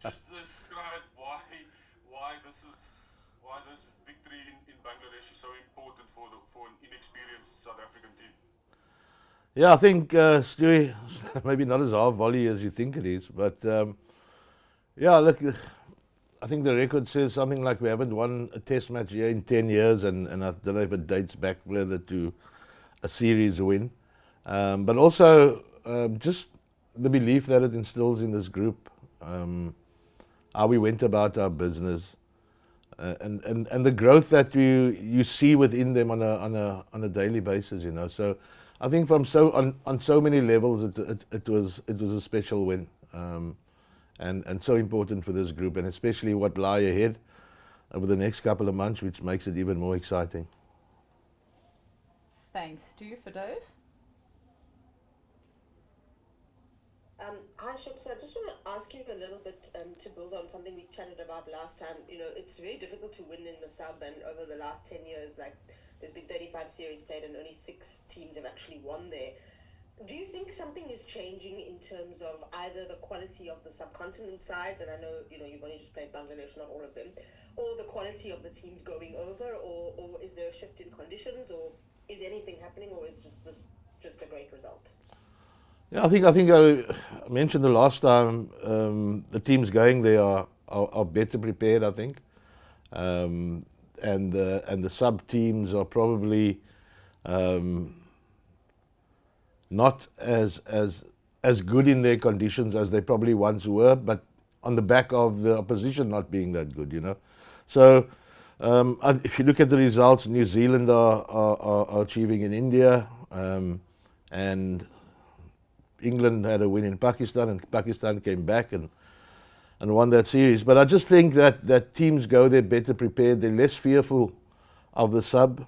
Just describe why this victory in Bangladesh is so important for an inexperienced South African team. Yeah, I think, Stewie, maybe not as hard volley as you think it is, but yeah, look, I think the record says something like we haven't won a test match here in 10 years, and I don't know if it dates back further to a series win. But also just the belief that it instills in this group, how we went about our business, and the growth that you see within them on a daily basis, you know. So I think on so many levels it was a special win, and so important for this group, and especially what lie ahead over the next couple of months, which makes it even more exciting. Thanks, Stu, for those. Hi, Shuk. So I just want to ask you a little bit to build on something we chatted about last time. You know, it's very difficult to win in the sub, and over the last 10 years, like, there's been 35 series played and only 6 teams have actually won there. Do you think something is changing in terms of either the quality of the subcontinent sides, and I know, you know, you've only just played Bangladesh, not all of them, or the quality of the teams going over, or is there a shift in conditions, or is anything happening, or is this just a great result? Yeah, I think I mentioned the last time, the teams going there are better prepared, I think, and the sub teams are probably not as good in their conditions as they probably once were, but on the back of the opposition not being that good, you know. So if you look at the results, New Zealand are achieving in India, and England had a win in Pakistan, and Pakistan came back and won that series. But I just think that teams go there better prepared. They're less fearful of the sub,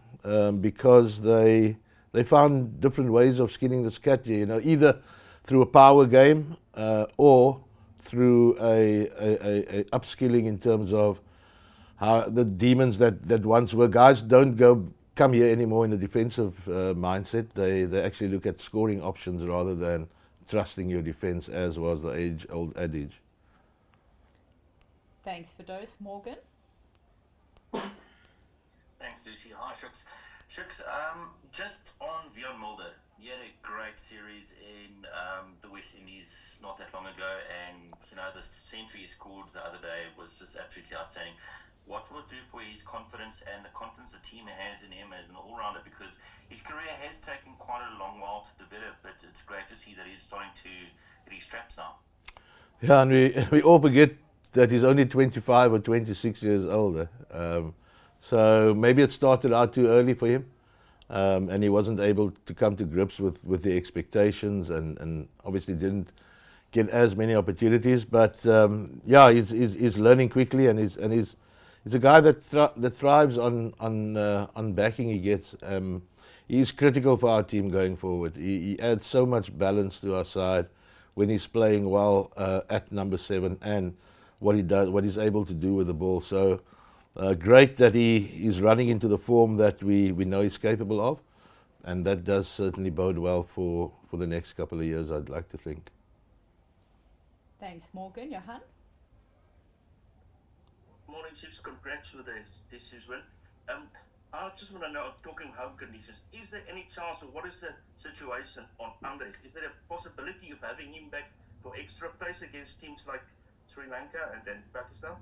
because they found different ways of skinning this cat here, you know, either through a power game, or through a upskilling in terms of how the demons that once were. Guys don't come here anymore in a defensive mindset. They actually look at scoring options rather than trusting your defense, as was the age-old adage. Thanks for those, Morgan. Thanks, Lucy. Hi, Shooks. Shooks, just on Bjorn Mulder, he had a great series in the West Indies not that long ago, and you know the century he scored the other day was just absolutely outstanding. What will it do for his confidence and the confidence the team has in him as an all-rounder? Because his career has taken quite a long while to develop, but it's great to see that he's starting to hit his straps now. Yeah, and we all forget that he's only 25 or 26 years older. So maybe it started out too early for him, and he wasn't able to come to grips with the expectations, and obviously didn't get as many opportunities. But yeah, he's learning quickly, and he's a guy that thrives on backing he gets. He's critical for our team going forward. He adds so much balance to our side when he's playing well at number 7, and what he's able to do with the ball. So great that he is running into the form that we know he's capable of, and that does certainly bode well for the next couple of years, I'd like to think. Thanks, Morgan. Johan? Morning, Chiefs. Congrats with this win. I just want to know, talking home conditions, is there any chance, or what is the situation on Anrich? Is there a possibility of having him back for extra pace against teams like Sri Lanka and then Pakistan?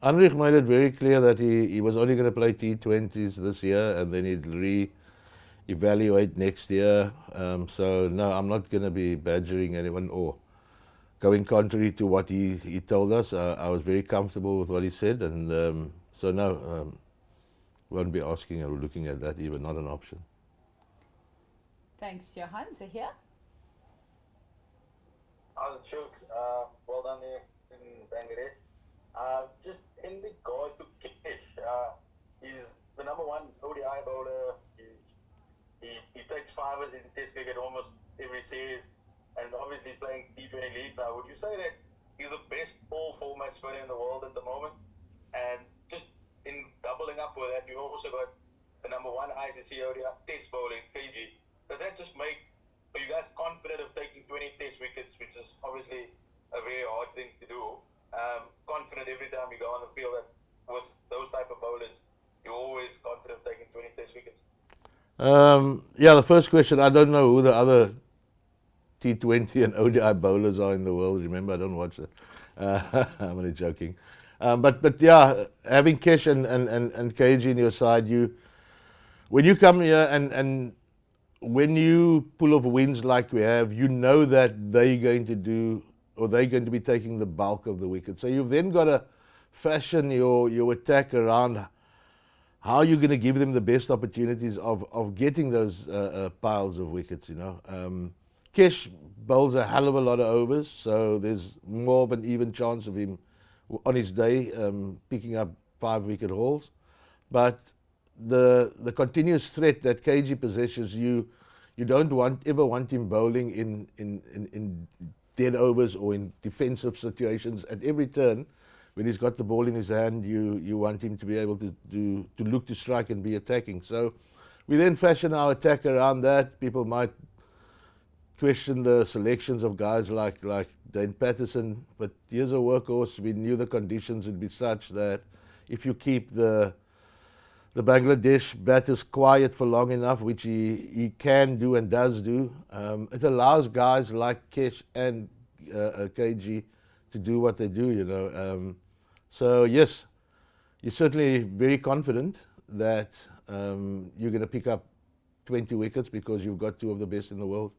Anrich made it very clear that he was only going to play T20s this year, and then he'd re-evaluate next year. So no, I'm not going to be badgering anyone or going contrary to what he told us. I was very comfortable with what he said, and so no, won't be asking or looking at that even, not an option. Thanks, Johan. Zahir? Shooks, well done there in Bangladesh. Just in regards to Kish, he's the number one ODI bowler. He takes fivers in Test cricket almost every series, and obviously he's playing T20 League now. Would you say that he's the best all format spinner in the world at the moment? And just in doubling up with that, you also got the number one ICC ODI Test bowling, KG. Does that just make, are you guys confident of taking 20 Test wickets, which is obviously a very hard thing to do. Confident every time you go on the field that with those type of bowlers, you're always confident taking 20 test wickets. Yeah, the first question, I don't know who the other T20 and ODI bowlers are in the world. Remember, I don't watch that. I'm only joking. But yeah, having Kesh and KG in your side, when you come here and when you pull off wins like we have, you know that they're going to do, or they're going to be taking the bulk of the wicket. So you've then got to fashion your attack around how you're going to give them the best opportunities of getting those piles of wickets, you know. Kesh bowls a hell of a lot of overs, so there's more of an even chance of him on his day picking up 5-wicket hauls. But the continuous threat that KG possesses, you don't ever want him bowling in dead overs or in defensive situations. At every turn, when he's got the ball in his hand, you want him to be able to look to strike and be attacking. So we then fashion our attack around that. People might question the selections of guys like Dane Patterson, but here's a workhorse. We knew the conditions would be such that if you keep the Bangladesh batters quiet for long enough, which he can do and does do, it allows guys like Kesh and KG to do what they do, you know. So yes, you're certainly very confident that you're going to pick up 20 wickets because you've got two of the best in the world.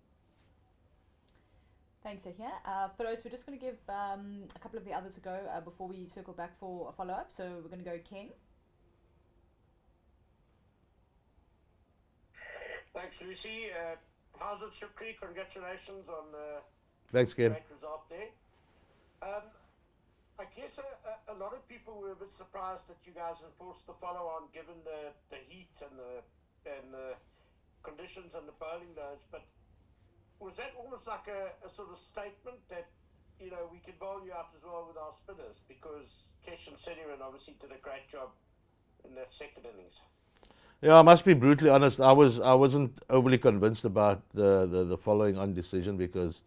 Thanks, Ahia. Feroz, we're just going to give a couple of the others a go before we circle back for a follow-up. So we're going to go Ken. Thanks, Lucy. How's it, Shukri? Congratulations on Thanks, Ken. great result there. I guess a lot of people were a bit surprised that you guys enforced the follow-on given the heat and the conditions and the bowling loads, but was that almost like a sort of statement that, you know, we could bowl you out as well with our spinners, because Kesh and Seniran obviously did a great job in that second innings? Yeah, I must be brutally honest. I wasn't overly convinced about the following on decision because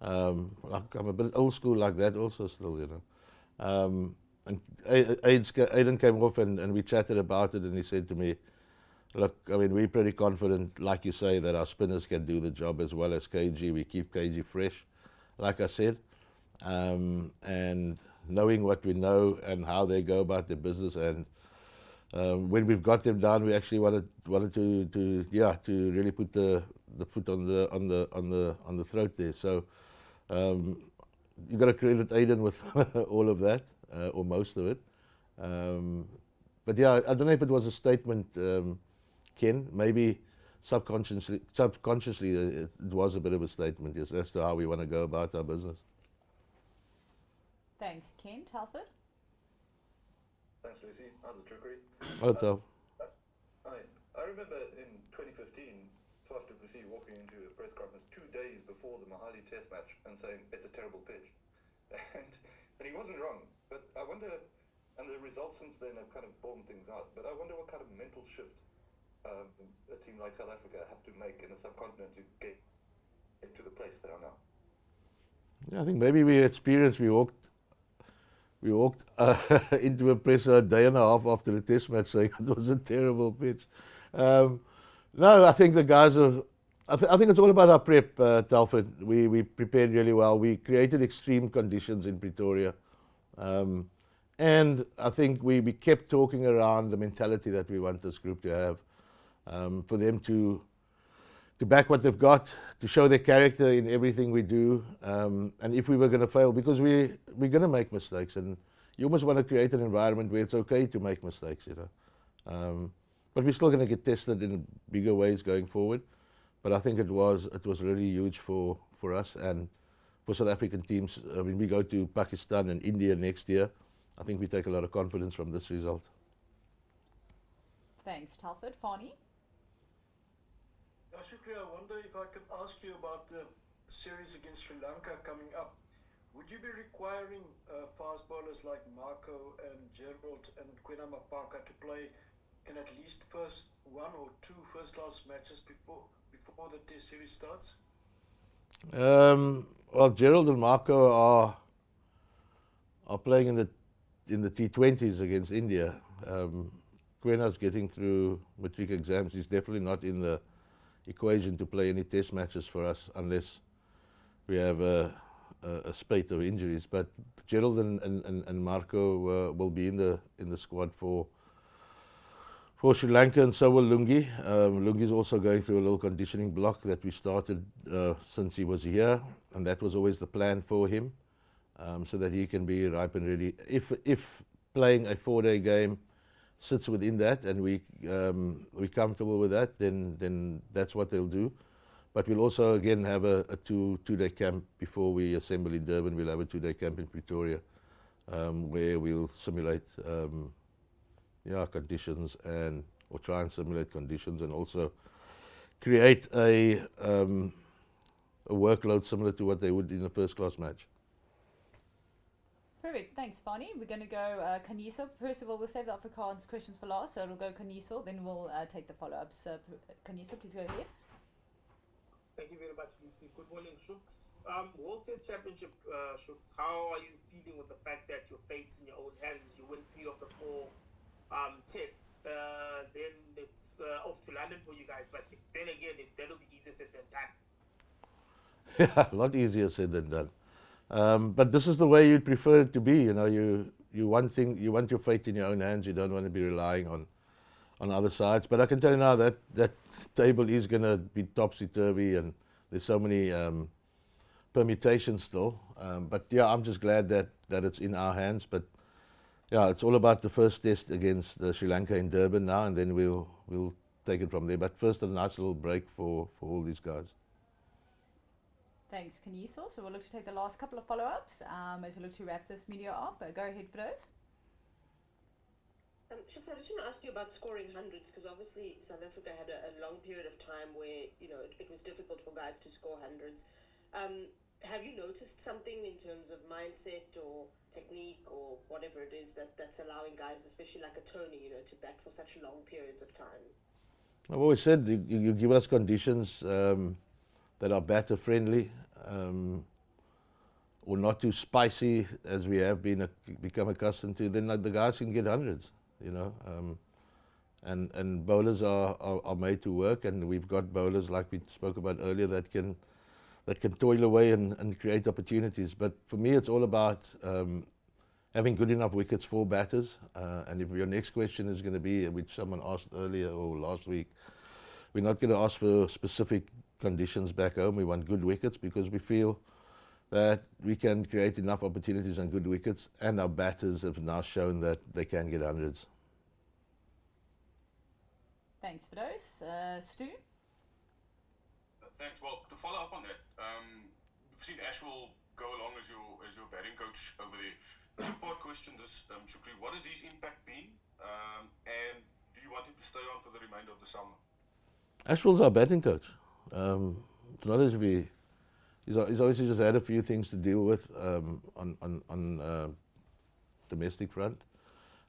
I'm a bit old school like that also still, you know. And Aiden came off and we chatted about it, and he said to me, look, I mean, we're pretty confident, like you say, that our spinners can do the job as well as KG. We keep KG fresh, like I said. And knowing what we know and how they go about their business, and when we've got them down, we actually wanted to really put the foot on the throat there. So you got to credit Aiden with all of that, or most of it. But yeah, I don't know if it was a statement, Ken. Maybe subconsciously it was a bit of a statement, yes, as to how we want to go about our business. Thanks, Ken. Telford? Thanks, Lucy. How's it, Shukri? Hello, Tel. I remember in 2015, Faf du Plessis walking into a press conference 2 days before the Mahali Test match and saying it's a terrible pitch, and he wasn't wrong. But I wonder, and the results since then have kind of borne things out. But I wonder what kind of mental shift a team like South Africa have to make in the subcontinent to get to the place they are now. Yeah, I think maybe we experienced. We walked into a presser a day and a half after the test match saying it was a terrible pitch. No, I think the guys are. I think it's all about our prep, Telford. We prepared really well. We created extreme conditions in Pretoria, and I think we kept talking around the mentality that we want this group to have, for them to back what they've got, to show their character in everything we do, and if we were going to fail, because we're going to make mistakes, and you almost want to create an environment where it's okay to make mistakes, you know. But we're still going to get tested in bigger ways going forward. But I think it was really huge for us and for South African teams. When we go to Pakistan and India next year, I think we take a lot of confidence from this result. Thanks, Telford. Fani? Shukri, I wonder if I could ask you about the series against Sri Lanka coming up. Would you be requiring fast bowlers like Marco and Gerald and Kwena Mapaka to play in at least one or two first-class matches before the test series starts? Well, Gerald and Marco are are playing in the T20s against India. Quena's getting through matric exams. He's definitely not in the equation to play any test matches for us unless we have a spate of injuries. But Gerald and Marco will be in the squad for Sri Lanka, and so will Lungi. Lungi's also going through a little conditioning block that we started since he was here, and that was always the plan for him, so that he can be ripe and ready. If playing a 4-day game sits within that, and we're comfortable with that, then that's what they'll do. But we'll also again have a two-day camp before we assemble in Durban. We'll have a 2-day camp in Pretoria, where we'll simulate conditions or try and simulate conditions, and also create a workload similar to what they would in a first-class match. Perfect, thanks Fani. We're going to go Kaniso. First of all, we'll save the Afrikaans questions for last, so it'll go Kaniso, then we'll take the follow-ups. Kaniso, please go ahead. Thank you very much, Lucy. Good morning, Shooks. World Test Championship, Shooks, how are you feeling with the fact that your fate's in your own hands? You win 3 of the 4 tests. Then it's off to London for you guys, but then again, that'll be easier said than done. Yeah, a lot easier said than done. But this is the way you'd prefer it to be. You know, you want your fate in your own hands. You don't want to be relying on other sides. But I can tell you now that table is going to be topsy-turvy, and there's so many permutations still. But yeah, I'm just glad that it's in our hands. But yeah, it's all about the first test against Sri Lanka in Durban now, and then we'll take it from there. But first, a nice little break for all these guys. Thanks, Kaniso. So we'll look to take the last couple of follow-ups as we look to wrap this media up. Go ahead for those. Shukri, I just want to ask you about scoring hundreds, because obviously South Africa had a long period of time where it was difficult for guys to score hundreds. Have you noticed something in terms of mindset or technique or whatever it is that's allowing guys, especially like a Tony, to bat for such long periods of time? I've always said you give us conditions that are batter friendly, or not too spicy as we have become accustomed to, then the guys can get hundreds. And bowlers are made to work, and we've got bowlers like we spoke about earlier that can toil away and create opportunities. But for me, it's all about having good enough wickets for batters. And if your next question is going to be, which someone asked earlier or last week, we're not going to ask for specific conditions back home. We want good wickets because we feel that we can create enough opportunities on good wickets, and our batters have now shown that they can get hundreds. Thanks for those. Stu? Thanks. Well, to follow up on that, we've seen Ashwell go along as your batting coach over there. Two-part question this, Shukri. What has his impact been? And do you want him to stay on for the remainder of the summer? Ashwell's our batting coach. It's not as if he's obviously just had a few things to deal with on domestic front.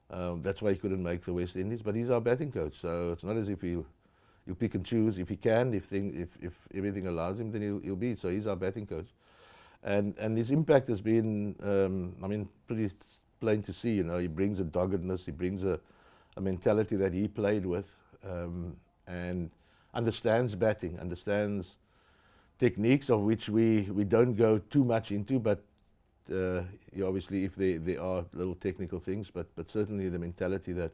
That's why he couldn't make the West Indies. But he's our batting coach, so it's not as if he'll pick and choose. If he can, if everything allows him, then he'll be. So he's our batting coach, and his impact has been, pretty plain to see. He brings a doggedness, he brings a mentality that he played with, and understands batting, understands techniques of which we don't go too much into, but obviously if there are little technical things, but certainly the mentality that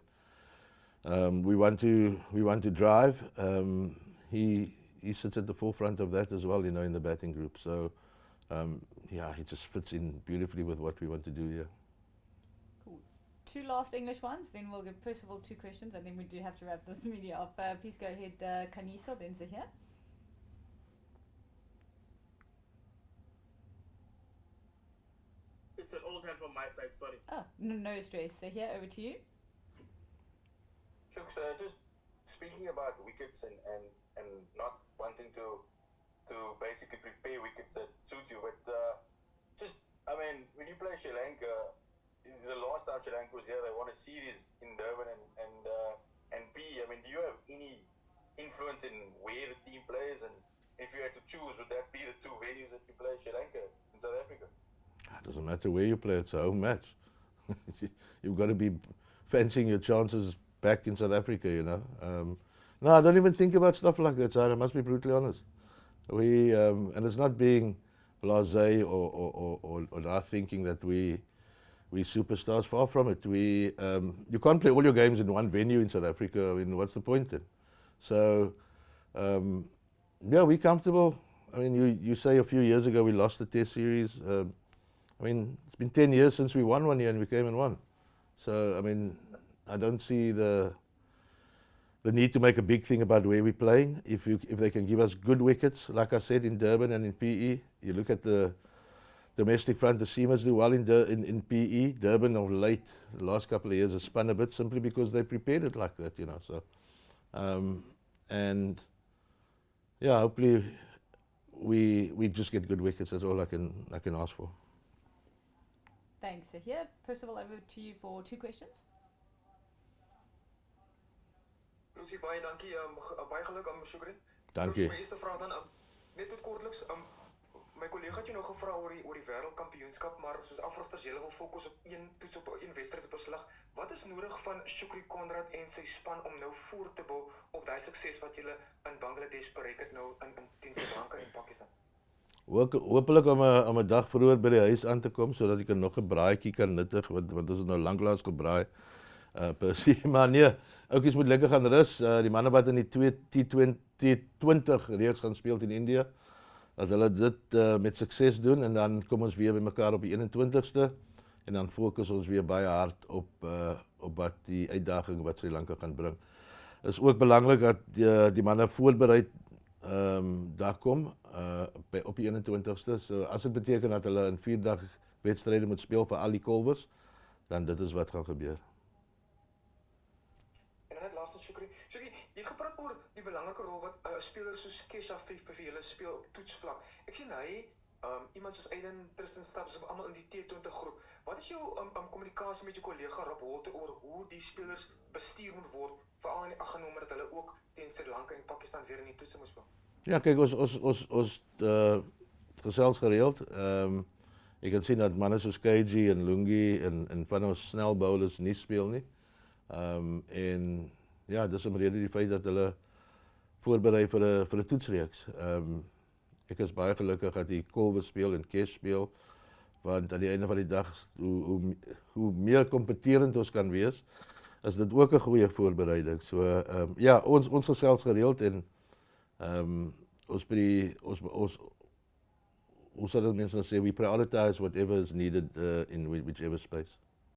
we want to drive, he sits at the forefront of that as well, in the batting group. So he just fits in beautifully with what we want to do here. Cool. 2 last English ones, then we'll give first of all 2 questions, and then we do have to wrap this media up. Please go ahead, Kaniso, then Zahir. It's an old hand from my side, sorry. Oh, no stress. Zahir, over to you. Shooks, just speaking about wickets and not wanting to basically prepare wickets that suit you, but when you play Sri Lanka, the last time Sri Lanka was here, they won a series in Durban and B. Do you have any influence in where the team plays, and if you had to choose, would that be the 2 venues that you play Sri Lanka in South Africa? It doesn't matter where you play; it's a home match. you've got to be fancying your chances back in South Africa, you know. No, I don't even think about stuff like that, sir. I must be brutally honest. And it's not being blasé or not thinking that we superstars. Far from it. You can't play all your games in one venue in South Africa. I mean, what's the point then? So, yeah, we're comfortable. I mean, you say a few years ago we lost the Test series. I mean, it's been 10 years since we won one year and we came and won. So, I mean, I don't see the need to make a big thing about where we're playing. If they can give us good wickets, like I said, in Durban and in PE, you look at the domestic front, the Seamers do well in PE. Durban of late, the last couple of years, has spun a bit simply because they prepared it like that, you know. So, and yeah, hopefully we just get good wickets. That's all I can ask for. Thanks. So here, Percival, over to you for 2 questions. Lucy, baie dankie. Baie geluk aan Shukri. Dankie. My eerste vraag dan, net tot kortliks, my collega het jou nou gevra oor die wêreldkampioenskap, maar soos afrigters julle wil fokus op een toets op 'n wedstryd op 'n slag. Wat is nodig van Shukri Conrad en sy span om nou voort te bou op daai sukses wat julle in Bangladesh bereik het nou in Sri Lanka en Pakistan? Hopelijk om 'n dag vroeër by die huis aan te kom sodat ek nog 'n braaitjie kan nuttig, want ons het nou lanklaas gebraai. Maar nee, oukies moet lekker gaan rus. Die manne wat in die T20 reeks gaan speel in India, dat hulle dit met sukses doen en dan kom ons weer by mekaar op die 21ste en dan fokus ons weer baie hard op wat die uitdaging wat Sri Lanka gaan bring. Het is ook belangrik dat die manne voorbereid daar kom op die 21ste. So as dit beteken dat hulle in 4 dag wedstryde moet speel vir al die kolwers, dan dit is wat gaan gebeur. Shukri, jy het gepraat oor die belangrike rol wat 'n speler soos Kesha vir julle speel op toetsvlak. Ek sien hy, iemand soos Aiden, Tristan Stubbs, almal in die T20 groep. Wat is jou kommunikasie met jou kollega Rob Holte oor hoe die spelers bestuur moet word, veral in die ag genoem dat hulle ook teen Sri Lanka en Pakistan weer in die toetse moet speel? Ja, kyk, ons gesels gereeld. Jy kan sien dat manne soos KG en Lungi en van ons snel bowlers nie speel nie. En ja, dis omrede die feit dat hulle voorberei vir 'n toetsreeks. Ek is baie gelukkig dat die Kolwe speel en Kesh speel, want aan die einde van die dag, hoe meer kompeterend ons kan wees, is dit ook 'n goeie voorbereiding. So ja, ons gesels gereeld en ons sal dit mense nou sê, we prioritize whatever is needed in whichever space.